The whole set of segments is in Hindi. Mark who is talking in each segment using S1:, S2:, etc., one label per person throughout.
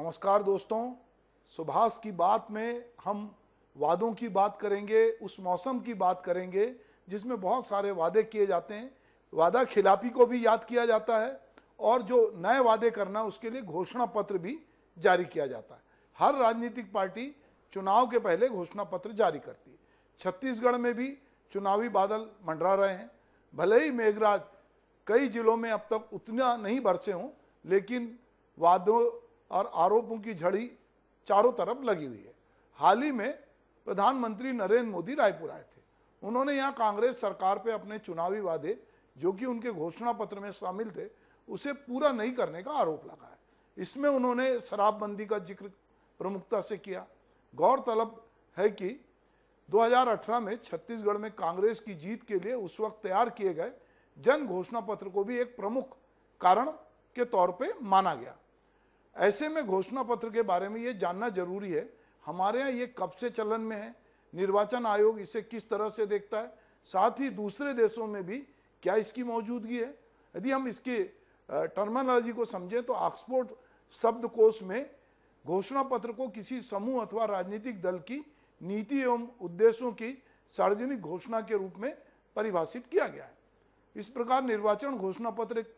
S1: नमस्कार दोस्तों, सुभाष की बात में हम वादों की बात करेंगे, उस मौसम की बात करेंगे जिसमें बहुत सारे वादे किए जाते हैं। वादा खिलाफी को भी याद किया जाता है और जो नए वादे करना उसके लिए घोषणा पत्र भी जारी किया जाता है। हर राजनीतिक पार्टी चुनाव के पहले घोषणा पत्र जारी करती है। छत्तीसगढ़ में भी चुनावी बादल मंडरा रहे हैं। भले ही मेघराज कई जिलों में अब तक उतना नहीं बरसे हों, लेकिन वादों और आरोपों की झड़ी चारों तरफ लगी हुई है। हाल ही में प्रधानमंत्री नरेंद्र मोदी रायपुर आए थे। उन्होंने यहाँ कांग्रेस सरकार पे अपने चुनावी वादे जो कि उनके घोषणा पत्र में शामिल थे उसे पूरा नहीं करने का आरोप लगाया। इसमें उन्होंने शराबबंदी का जिक्र प्रमुखता से किया। गौरतलब है कि 2018 में छत्तीसगढ़ में कांग्रेस की जीत के लिए उस वक्त तैयार किए गए जन घोषणा पत्र को भी एक प्रमुख कारण के तौर पे माना गया। ऐसे में घोषणा पत्र के बारे में ये जानना जरूरी है, हमारे यहाँ ये कब से चलन में है, निर्वाचन आयोग इसे किस तरह से देखता है, साथ ही दूसरे देशों में भी क्या इसकी मौजूदगी है। यदि हम इसकी टर्मिनोलॉजी को समझें तो ऑक्सफोर्ड शब्दकोश में घोषणा पत्र को किसी समूह अथवा राजनीतिक दल की नीति एवं उद्देश्यों की सार्वजनिक घोषणा के रूप में परिभाषित किया गया है। इस प्रकार निर्वाचन घोषणा पत्र एक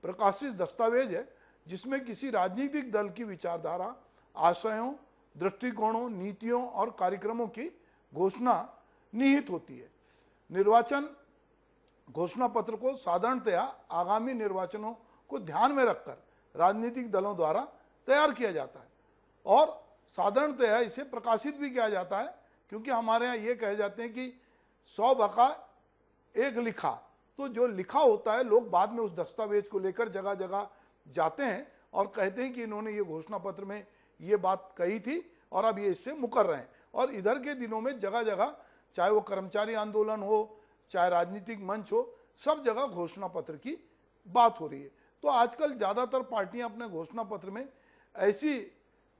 S1: प्रकाशित दस्तावेज है जिसमें किसी राजनीतिक दल की विचारधारा, आशयों, दृष्टिकोणों, नीतियों और कार्यक्रमों की घोषणा निहित होती है। निर्वाचन घोषणा पत्र को साधारणतया आगामी निर्वाचनों को ध्यान में रखकर राजनीतिक दलों द्वारा तैयार किया जाता है और साधारणतया इसे प्रकाशित भी किया जाता है, क्योंकि हमारे यहाँ ये कहे जाते हैं कि 100 बका 1 लिखा। तो जो लिखा होता है, लोग बाद में उस दस्तावेज को लेकर जगह जगह जाते हैं और कहते हैं कि इन्होंने ये घोषणा पत्र में ये बात कही थी और अब ये इससे मुकर रहे हैं। और इधर के दिनों में जगह जगह, चाहे वो कर्मचारी आंदोलन हो, चाहे राजनीतिक मंच हो, सब जगह घोषणा पत्र की बात हो रही है। तो आजकल ज़्यादातर पार्टियां अपने घोषणा पत्र में ऐसी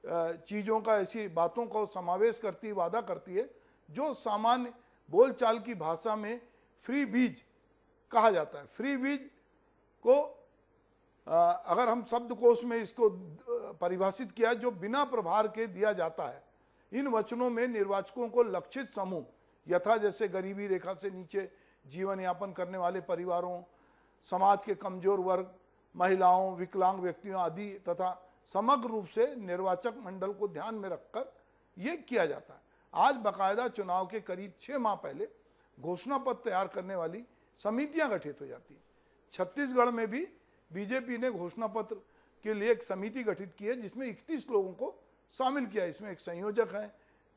S1: चीज़ों का, ऐसी बातों का समावेश करती, वादा करती है जो सामान्य बोलचाल की भाषा में फ्री बीज कहा जाता है। फ्री बीज को अगर हम शब्दकोश में इसको परिभाषित किया, जो बिना प्रभार के दिया जाता है। इन वचनों में निर्वाचकों को लक्षित समूह यथा जैसे गरीबी रेखा से नीचे जीवन यापन करने वाले परिवारों, समाज के कमजोर वर्ग, महिलाओं, विकलांग व्यक्तियों आदि तथा समग्र रूप से निर्वाचक मंडल को ध्यान में रखकर ये किया जाता है। आज बाकायदा चुनाव के करीब 6 माह पहले घोषणा पत्र तैयार करने वाली समितियां गठित हो जाती हैं। छत्तीसगढ़ में भी बीजेपी ने घोषणा पत्र के लिए एक समिति गठित की है जिसमें 31 लोगों को शामिल किया। इसमें एक संयोजक हैं,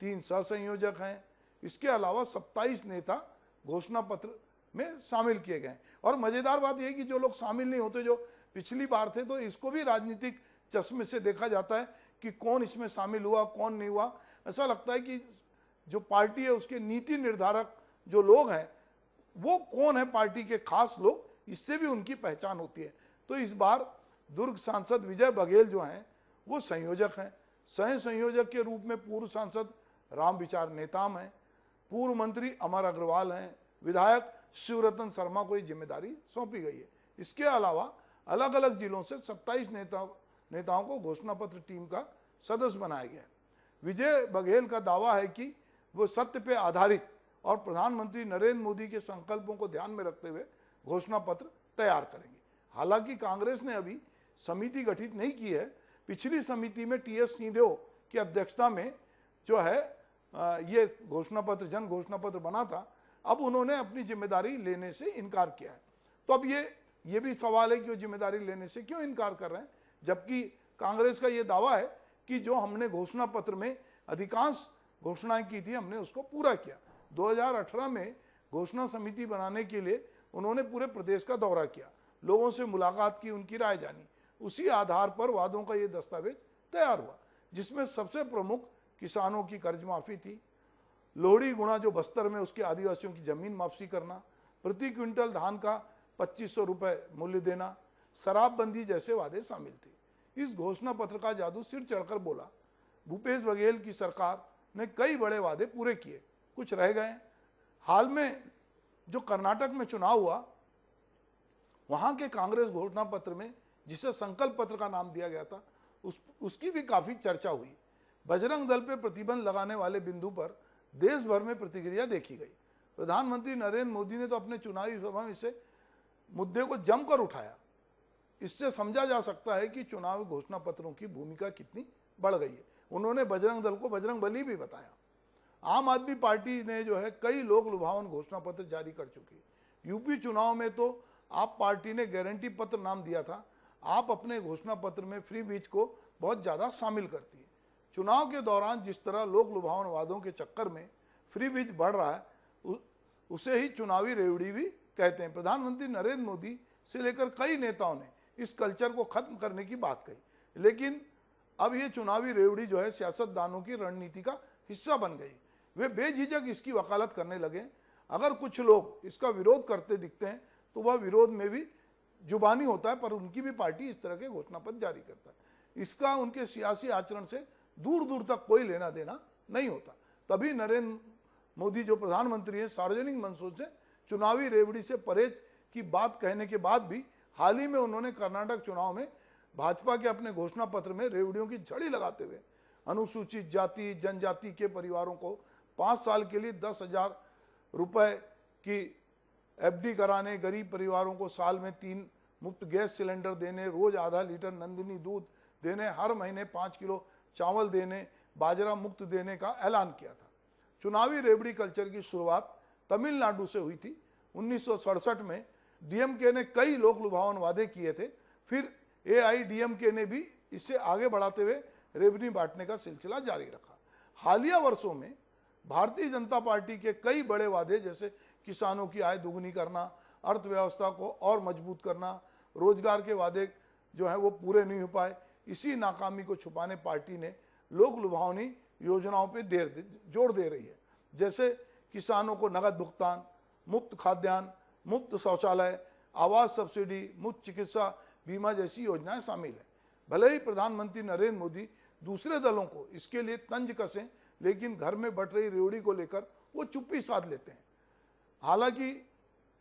S1: 3 सहसंयोजक हैं। इसके अलावा 27 नेता घोषणा पत्र में शामिल किए गए। और मज़ेदार बात यह कि जो लोग शामिल नहीं होते, जो पिछली बार थे, तो इसको भी राजनीतिक चश्मे से देखा जाता है कि कौन इसमें शामिल हुआ, कौन नहीं हुआ। ऐसा लगता है कि जो पार्टी है उसके नीति निर्धारक जो लोग हैं वो कौन है, पार्टी के खास लोग, इससे भी उनकी पहचान होती है। तो इस बार दुर्ग सांसद विजय बघेल जो हैं वो संयोजक हैं। सह संयोजक के रूप में पूर्व सांसद रामविचार नेताम हैं, पूर्व मंत्री अमर अग्रवाल हैं, विधायक शिवरतन शर्मा को ये जिम्मेदारी सौंपी गई है। इसके अलावा अलग अलग जिलों से 27 नेताओं को घोषणा पत्र टीम का सदस्य बनाया गया है। विजय बघेल का दावा है कि वो सत्य पे आधारित और प्रधानमंत्री नरेंद्र मोदी के संकल्पों को ध्यान में रखते हुए घोषणा पत्र तैयार करेंगे। हालांकि कांग्रेस ने अभी समिति गठित नहीं की है। पिछली समिति में टीएस सिंहदेव की अध्यक्षता में जो है ये घोषणा पत्र, जन घोषणा पत्र बना था। अब उन्होंने अपनी जिम्मेदारी लेने से इनकार किया है। तो अब ये भी सवाल है कि वो जिम्मेदारी लेने से क्यों इनकार कर रहे हैं, जबकि कांग्रेस का ये दावा है कि जो हमने घोषणा पत्र में अधिकांश घोषणाएं की थी हमने उसको पूरा किया। 2018 में घोषणा समिति बनाने के लिए उन्होंने पूरे प्रदेश का दौरा किया, लोगों से मुलाकात की, उनकी राय जानी। उसी आधार पर वादों का ये दस्तावेज तैयार हुआ, जिसमें सबसे प्रमुख किसानों की कर्ज माफ़ी थी, लोहड़ी गुणा जो बस्तर में उसके आदिवासियों की ज़मीन वापसी करना, प्रति क्विंटल धान का 2500 रुपये मूल्य देना, शराबबंदी जैसे वादे शामिल थे। इस घोषणा पत्र का जादू सिर चढ़कर बोला। भूपेश बघेल की सरकार ने कई बड़े वादे पूरे किए, कुछ रह गए। हाल में जो कर्नाटक में चुनाव हुआ, वहाँ के कांग्रेस घोषणा पत्र में जिसे संकल्प पत्र का नाम दिया गया था, उसकी भी काफ़ी चर्चा हुई। बजरंग दल पे प्रतिबंध लगाने वाले बिंदु पर देश भर में प्रतिक्रिया देखी गई। प्रधानमंत्री नरेंद्र मोदी ने तो अपने चुनावी सभा में इसे मुद्दे को जमकर उठाया। इससे समझा जा सकता है कि चुनावी घोषणा पत्रों की भूमिका कितनी बढ़ गई है। उन्होंने बजरंग दल को बजरंग बली भी बताया। आम आदमी पार्टी ने जो है कई लोक लुभावन घोषणा पत्र जारी कर चुकी है। यूपी चुनाव में तो आप पार्टी ने गारंटी पत्र नाम दिया था। आप अपने घोषणा पत्र में फ्री बीज को बहुत ज़्यादा शामिल करती है। चुनाव के दौरान जिस तरह लोक लुभावन वादों के चक्कर में फ्री बीज बढ़ रहा है उसे ही चुनावी रेवड़ी भी कहते हैं। प्रधानमंत्री नरेंद्र मोदी से लेकर कई नेताओं ने इस कल्चर को खत्म करने की बात कही, लेकिन अब ये चुनावी रेवड़ी जो है सियासतदानों की रणनीति का हिस्सा बन गई। वे बेझिझक इसकी वकालत करने लगे। अगर कुछ लोग इसका विरोध करते दिखते हैं तो वह विरोध में भी जुबानी होता है, पर उनकी भी पार्टी इस तरह के घोषणा पत्र जारी करता है। इसका उनके सियासी आचरण से दूर दूर तक कोई लेना देना नहीं होता। तभी नरेंद्र मोदी जो प्रधानमंत्री हैं सार्वजनिक मंचों से चुनावी रेवड़ी से परहेज की बात कहने के बाद भी हाल ही में उन्होंने कर्नाटक चुनाव में भाजपा के अपने घोषणा पत्र में रेवड़ियों की झड़ी लगाते हुए अनुसूचित जाति जनजाति के परिवारों को 5 साल के लिए 10,000 रुपये की एफडी कराने, गरीब परिवारों को साल में 3 मुफ्त गैस सिलेंडर देने, रोज आधा लीटर नंदिनी दूध देने, हर महीने 5 किलो चावल देने, बाजरा मुक्त देने का ऐलान किया था। चुनावी रेवड़ी कल्चर की शुरुआत तमिलनाडु से हुई थी। 1967 में डीएमके ने कई लोक लुभावन वादे किए थे। फिर एआईडीएमके ने भी इसे आगे बढ़ाते हुए रेवड़ी बांटने का सिलसिला जारी रखा। हालिया वर्षों में भारतीय जनता पार्टी के कई बड़े वादे जैसे किसानों की आय दोगुनी करना, अर्थव्यवस्था को और मजबूत करना, रोजगार के वादे जो है वो पूरे नहीं हो पाए। इसी नाकामी को छुपाने पार्टी ने लोक लुभावनी योजनाओं पे जोर दे रही है। जैसे किसानों को नगद भुगतान, मुफ्त खाद्यान्न, मुफ्त शौचालय, आवास सब्सिडी, मुफ्त चिकित्सा बीमा जैसी योजनाएं शामिल हैं। भले ही प्रधानमंत्री नरेंद्र मोदी दूसरे दलों को इसके लिए तंज कसें, लेकिन घर में बट रही रेवड़ी को लेकर वो चुप्पी साध लेते हैं। हालांकि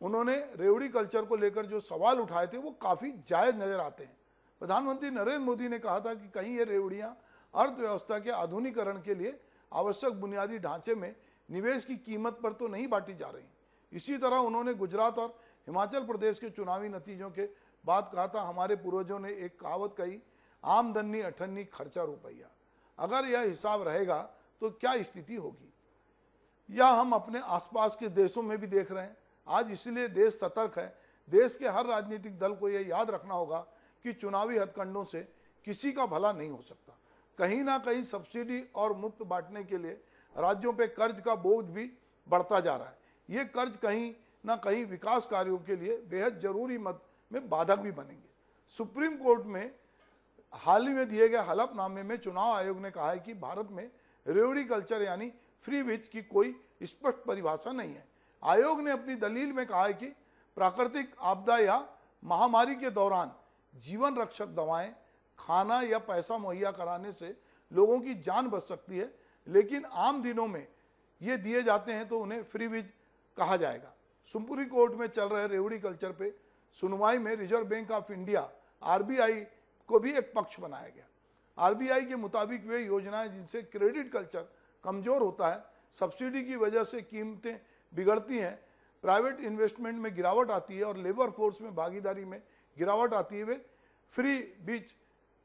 S1: उन्होंने रेवड़ी कल्चर को लेकर जो सवाल उठाए थे वो काफ़ी जायज़ नज़र आते हैं। प्रधानमंत्री नरेंद्र मोदी ने कहा था कि कहीं ये रेवड़ियाँ अर्थव्यवस्था के आधुनिकीकरण के लिए आवश्यक बुनियादी ढांचे में निवेश की कीमत पर तो नहीं बांटी जा रही। इसी तरह उन्होंने गुजरात और हिमाचल प्रदेश के चुनावी नतीजों के बाद कहा था, हमारे पूर्वजों ने एक कहावत कही, आमदनी अठन्नी खर्चा रुपया। अगर यह हिसाब रहेगा तो क्या स्थिति होगी। या हम अपने आसपास के देशों में भी देख रहे हैं। आज इसलिए देश सतर्क है। देश के हर राजनीतिक दल को यह याद रखना होगा कि चुनावी हथकंडों से किसी का भला नहीं हो सकता। कहीं ना कहीं सब्सिडी और मुफ्त बांटने के लिए राज्यों पे कर्ज का बोझ भी बढ़ता जा रहा है। ये कर्ज कहीं ना कहीं विकास कार्यों के लिए बेहद जरूरी मद में बाधक भी बनेंगे। सुप्रीम कोर्ट में हाल ही में दिए गए हलफनामे में चुनाव आयोग ने कहा है कि भारत में रेवड़ी कल्चर यानी फ्री बीज की कोई स्पष्ट परिभाषा नहीं है। आयोग ने अपनी दलील में कहा है कि प्राकृतिक आपदा या महामारी के दौरान जीवन रक्षक दवाएं, खाना या पैसा मुहैया कराने से लोगों की जान बच सकती है, लेकिन आम दिनों में ये दिए जाते हैं तो उन्हें फ्री बीज कहा जाएगा। सुप्रीम कोर्ट में चल रहे रेवड़ी कल्चर पे सुनवाई में reserve bank of India RBI को भी एक पक्ष बनाया गया। आरबीआई के मुताबिक वे योजनाएं जिनसे क्रेडिट कल्चर कमजोर होता है, सब्सिडी की वजह से कीमतें बिगड़ती हैं, प्राइवेट इन्वेस्टमेंट में गिरावट आती है और लेबर फोर्स में भागीदारी में गिरावट आती है, वे फ्री बीज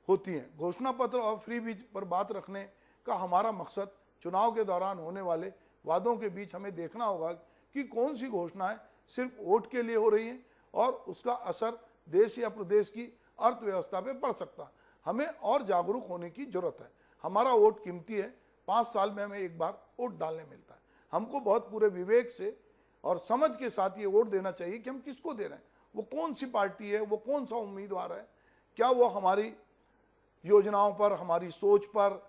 S1: होती हैं। घोषणा पत्र और फ्री बीज पर बात रखने का हमारा मकसद चुनाव के दौरान होने वाले वादों के बीच हमें देखना होगा कि कौन सी घोषणाएं सिर्फ वोट के लिए हो रही हैं और उसका असर देश या प्रदेश की अर्थव्यवस्था पे पड़ सकता है। हमें और जागरूक होने की जरूरत है। हमारा वोट कीमती है। 5 साल में हमें एक बार वोट डालने मिलता है। हमको बहुत पूरे विवेक से और समझ के साथ ये वोट देना चाहिए कि हम किसको दे रहे हैं, वो कौन सी पार्टी है, वो कौन सा उम्मीदवार है, क्या वो हमारी योजनाओं पर, हमारी सोच पर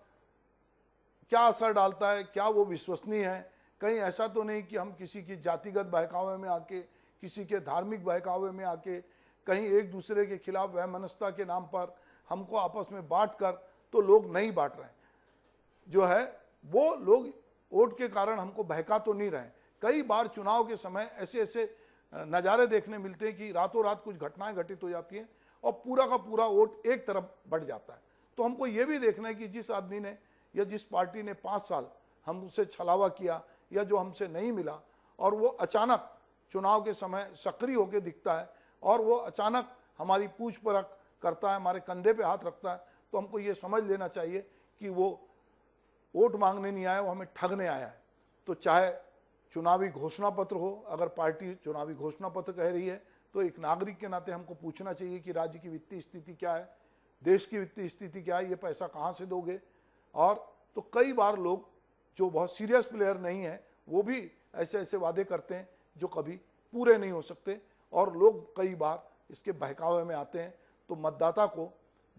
S1: क्या असर डालता है, क्या वो विश्वसनीय है। कहीं ऐसा तो नहीं कि हम किसी की जातिगत बहकावे में आके, किसी के धार्मिक बहकावे में आके, कहीं एक दूसरे के खिलाफ वैमनस्यता के नाम पर हमको आपस में बांट कर तो लोग नहीं बांट रहे हैं। जो है वो लोग वोट के कारण हमको बहका तो नहीं रहे। कई बार चुनाव के समय ऐसे ऐसे नज़ारे देखने मिलते हैं कि रातों रात कुछ घटनाएं घटित हो जाती हैं और पूरा का पूरा वोट एक तरफ बढ़ जाता है। तो हमको ये भी देखना है कि जिस आदमी ने या जिस पार्टी ने 5 साल हमसे छलावा किया या जो हमसे नहीं मिला और वो अचानक चुनाव के समय सक्रिय होकर दिखता है और वो अचानक हमारी पूछ परख करता है, हमारे कंधे पे हाथ रखता है, तो हमको ये समझ लेना चाहिए कि वो वोट मांगने नहीं आया, वो हमें ठगने आया है। तो चाहे चुनावी घोषणा पत्र हो, अगर पार्टी चुनावी घोषणा पत्र कह रही है तो एक नागरिक के नाते हमको पूछना चाहिए कि राज्य की वित्तीय स्थिति क्या है, देश की वित्तीय स्थिति क्या है, ये पैसा कहाँ से दोगे। और तो कई बार लोग जो बहुत सीरियस प्लेयर नहीं है वो भी ऐसे ऐसे वादे करते हैं जो कभी पूरे नहीं हो सकते और लोग कई बार इसके बहकावे में आते हैं। तो मतदाता को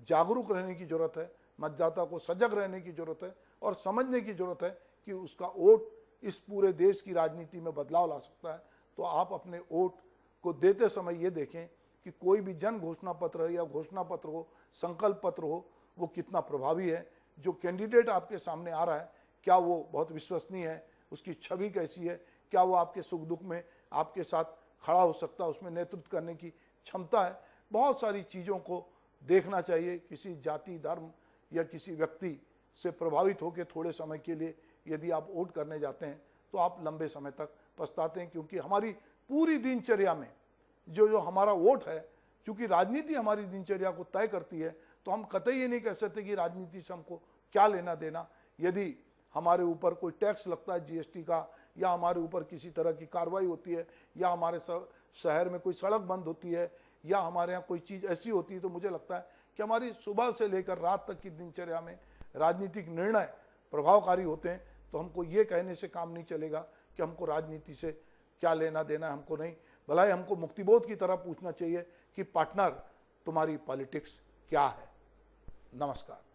S1: जागरूक रहने की ज़रूरत है, मतदाता को सजग रहने की ज़रूरत है और समझने की ज़रूरत है कि उसका वोट इस पूरे देश की राजनीति में बदलाव ला सकता है। तो आप अपने वोट को देते समय ये देखें कि कोई भी जन घोषणा पत्र या घोषणा पत्र हो, संकल्प पत्र हो, वो कितना प्रभावी है, जो कैंडिडेट आपके सामने आ रहा है क्या वो बहुत विश्वसनीय है, उसकी छवि कैसी है, क्या वो आपके सुख दुख में आपके साथ खड़ा हो सकता है, उसमें नेतृत्व करने की क्षमता है। बहुत सारी चीज़ों को देखना चाहिए। किसी जाति, धर्म या किसी व्यक्ति से प्रभावित होकर थोड़े समय के लिए यदि आप वोट करने जाते हैं तो आप लंबे समय तक पछताते हैं, क्योंकि हमारी पूरी दिनचर्या में जो हमारा वोट है, चूँकि राजनीति हमारी दिनचर्या को तय करती है, तो हम कतई ये नहीं कह सकते कि राजनीति से हमको क्या लेना देना। यदि हमारे ऊपर कोई टैक्स लगता है जीएसटी का, या हमारे ऊपर किसी तरह की कार्रवाई होती है, या हमारे शहर में कोई सड़क बंद होती है, या हमारे यहाँ कोई चीज़ ऐसी होती है, तो मुझे लगता है कि हमारी सुबह से लेकर रात तक की दिनचर्या में राजनीतिक निर्णय प्रभावकारी होते हैं। तो हमको ये कहने से काम नहीं चलेगा कि हमको राजनीति से क्या लेना देना, हमको नहीं। भलाई हमको मुक्तिबोध की तरह पूछना चाहिए कि पार्टनर तुम्हारी पॉलिटिक्स क्या है। नमस्कार।